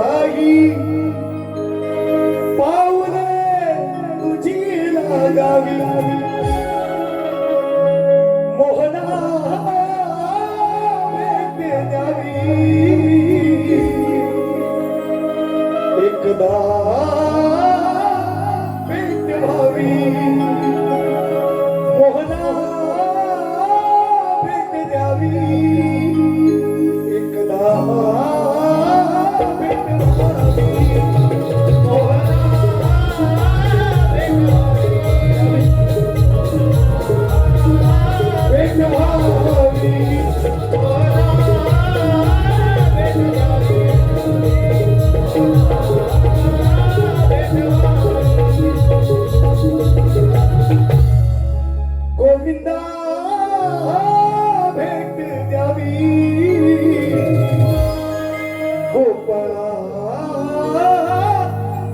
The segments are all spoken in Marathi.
आई पाऊले तुझी लागावी मोहना भेट द्यावी एकदा भेट व्हावी मोहना भेट द्यावी एकदा भेट व्हावी मोहना भेट व्हावी गोविंदा भेट द्यावी गोपाळा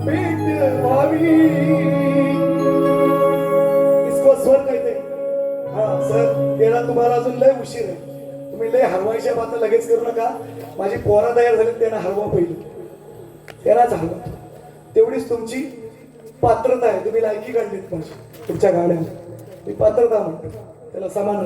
भेट व्हावी इसको स्वर कहते हाँ सर तेरा तुम्हाला अजून लय उशीर आहे तुम्ही लय हरवायच्या बाता लगेच करू नका माझी पोरा तयार झाली त्यांना हरवा पहिले त्यालाच हरवा तेवढीच तुमची पात्रता आहे तुम्ही लायकी काढलीत माझी तुमच्या गाण्यावर मी पात्रता म्हणतो त्याला समान